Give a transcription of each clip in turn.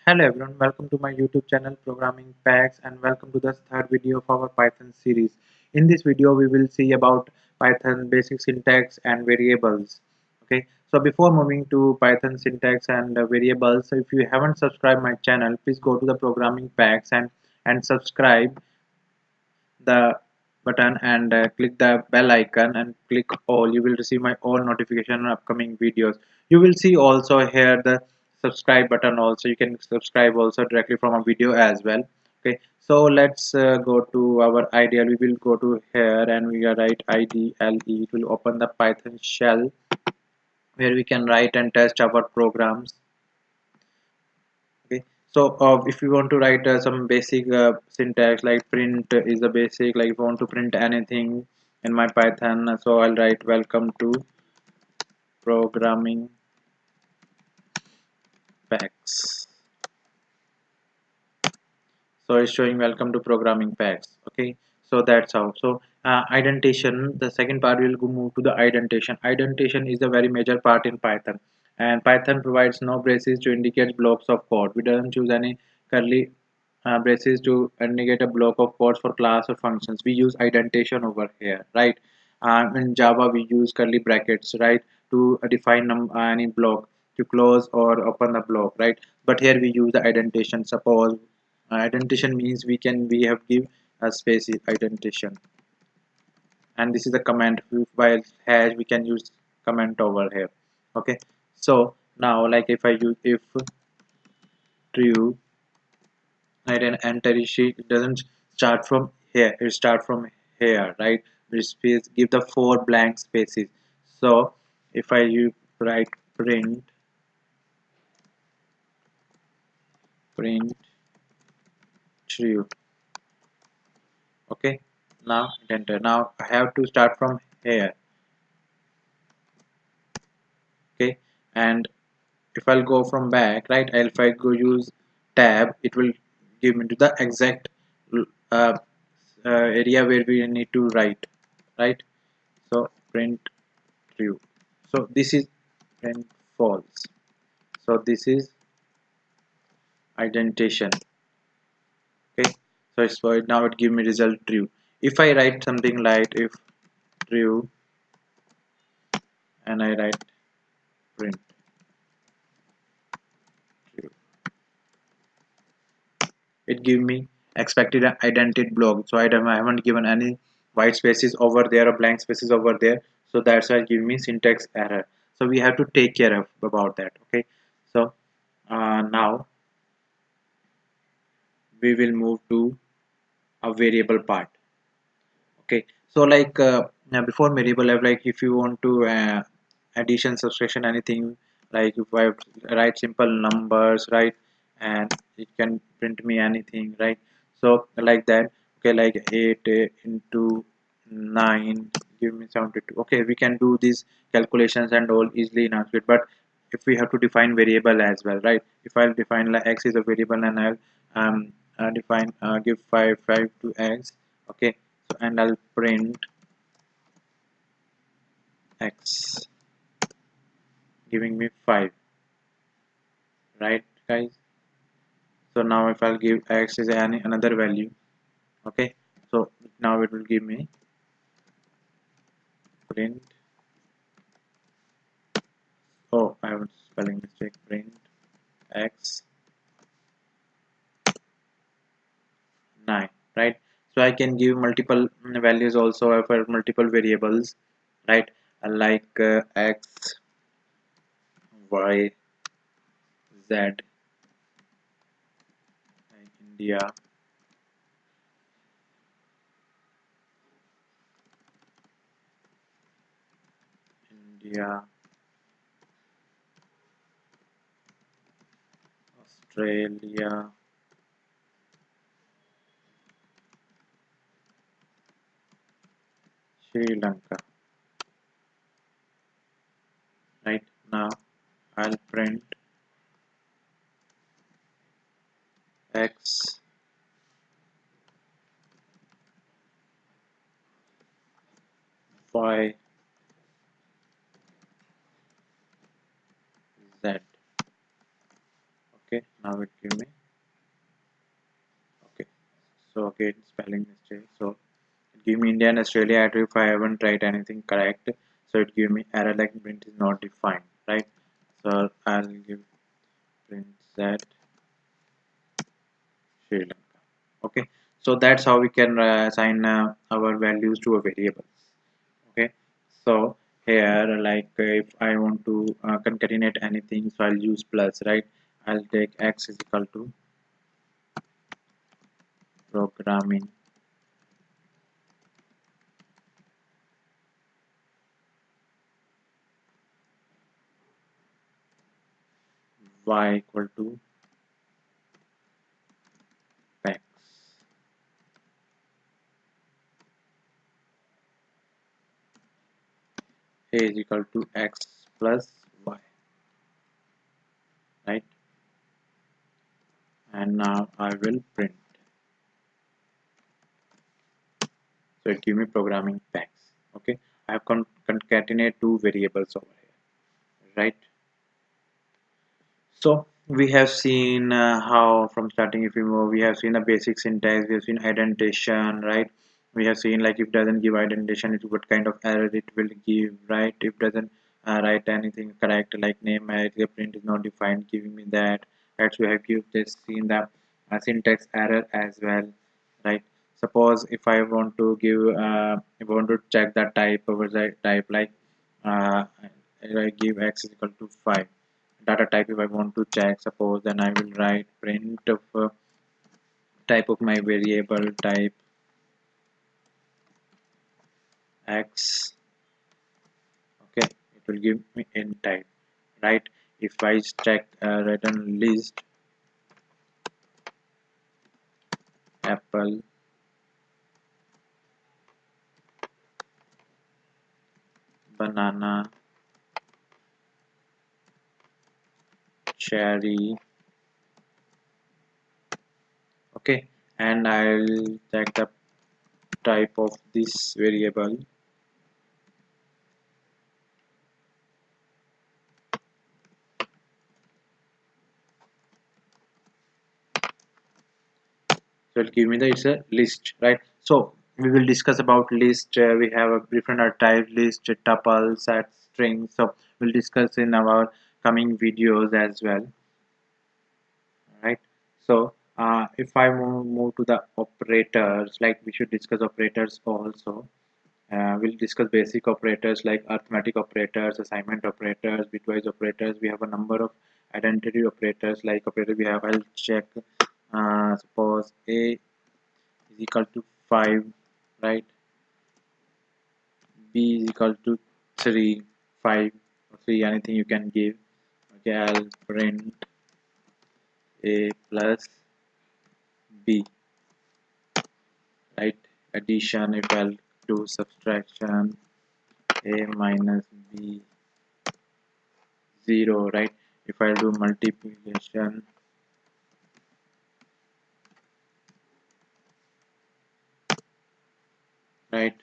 Hello everyone, welcome to my YouTube channel Programming Packs and welcome to the third video of our Python series. In this video we will see about Python basic syntax and variables. Okay, so before moving to Python syntax and variables, if you haven't subscribed my channel, please go to the Programming Packs and subscribe the button and click the bell icon and click all. You will receive my all notification on upcoming videos. You will see also here the subscribe button. Also you can subscribe also directly from a video as well. Okay, so let's go to our IDL. We will go to here and we are write IDLE. It will open the Python shell where we can write and test our programs. Okay, so if you want to write some basic syntax like print is the basic, like if you want to print anything in my Python, so I'll write welcome to programming packs. So it's showing welcome to programming packs. Okay, so that's how. So indentation, the second part, will go move to the indentation. Indentation is a very major part in Python, and Python provides no braces to indicate blocks of code. We don't choose any curly braces to indicate a block of codes for class or functions. We use indentation over here, right? In Java we use curly brackets, right, to define any block, to close or open the block, right? But here we use the indentation. Suppose indentation means we have give a space indentation, and this is the comment. While hash we can use comment over here. Okay, so now like if I use if true, right, and enter sheet, it doesn't start from here, it start from here, right? We space give the four blank spaces. So if I use write print true. Okay, now enter. Now I have to start from here. Okay, and if I'll go from back, right, if I go use tab, it will give me to the exact uh, area where we need to write, right? So print true. So this is print false. So this is indentation. Okay, so it's for it. Now it give me result true. If I write something like if true and I write print true, it give me expected indented block. So I haven't given any white spaces over there or blank spaces over there, so that's why it give me syntax error. So we have to take care of about that. Okay, so now we will move to a variable part. Okay, so like now before variable, like if you want to addition, subtraction, anything, like if I write simple numbers, right, and it can print me anything, right? So like that. Okay, like 8 into 9 give me 72. Okay, we can do these calculations and all easily in our script. But if we have to define variable as well, right? If I'll define like x is a variable and I'll define give 5 to x. Okay, so and I'll print x giving me 5, right guys? So now if I'll give x is any another value, okay, so now it will give me print, oh I have a spelling mistake, print x 9, right? So I can give multiple values also for multiple variables, right? Like x, y, z, like India, India, Australia, Sri Lanka. Right, now I'll print x, y, z. Okay, now it give me, okay, so okay, spelling mistake. So it give me India and Australia address if I haven't write anything correct. So it give me error like print is not defined, right? So I'll give print that Sri Lanka. Okay, so that's how we can assign our values to a variable. Okay, so here like if I want to concatenate anything, so I'll use plus, right? I'll take x is equal to programming y equal to x, a is equal to x plus y, right? And now I will print, so it give me programming facts. Okay, I have concatenate two variables over here, right? So we have seen how from starting, if we move, we have seen the basic syntax, we have seen indentation, right? We have seen like if doesn't give indentation, it what kind of error it will give, right? If doesn't write anything correct, like name area print is not defined, giving me that. Right, so we have give this seen the syntax error as well, right? Suppose if I want to give, if I want to check the type over the type, like uh, I give x is equal to 5 data type. If I want to check, suppose, then I will write print of type of my variable type x. Okay, it will give me int type, right? If I check return list apple banana cherry, okay, and I'll check the type of this variable. So it'll give me the, it's a list, right? So we will discuss about list. We have a different type list, tuple, set, string. So we'll discuss in our coming videos as well, right? So if I move to the operators, like we should discuss operators also. We'll discuss basic operators like arithmetic operators, assignment operators, bitwise operators. We have a number of identity operators like operator we have. I'll check. Suppose a is equal to 5, right? B is equal to 3, 5 or 3, anything you can give. Okay, I'll print a plus B, right? Addition, if I'll do subtraction, a minus B, 0, right? If I do multiplication, right?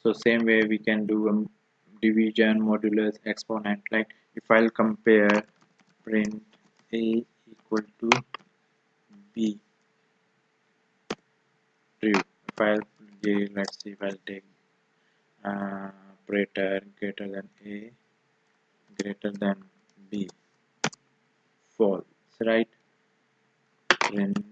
So same way we can do division, modulus, exponent. Like if I'll compare print a equal to b, true. If I'll give, let's see, if I'll take operator greater than a greater than b, false, right? Print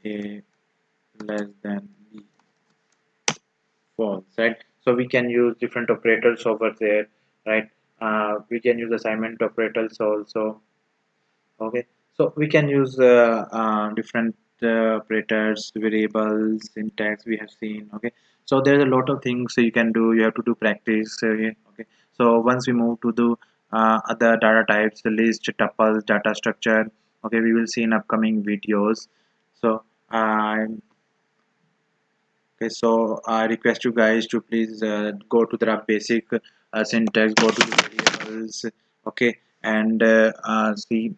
a less than b, false, right? So we can use different operators over there, right? We can use assignment operators also. Okay, so we can use different operators, variables, syntax we have seen. Okay, so there's a lot of things you can do. You have to do practice. Yeah, okay, so once we move to the other data types, the list, tuples, data structure. Okay, we will see in upcoming videos. So okay, so I request you guys to please go to the basic syntax, go to the variables, okay, and see,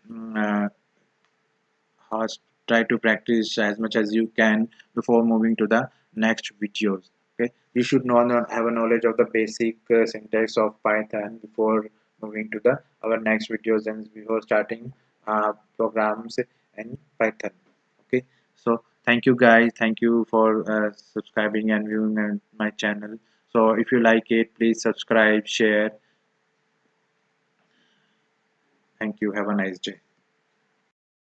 has try to practice as much as you can before moving to the next videos. Okay, you should know have a knowledge of the basic syntax of Python before moving to the our next videos and before starting programs in Python. Okay, so thank you guys, thank you for subscribing and viewing my channel. So if you like it, please subscribe, share. Thank you, have a nice day.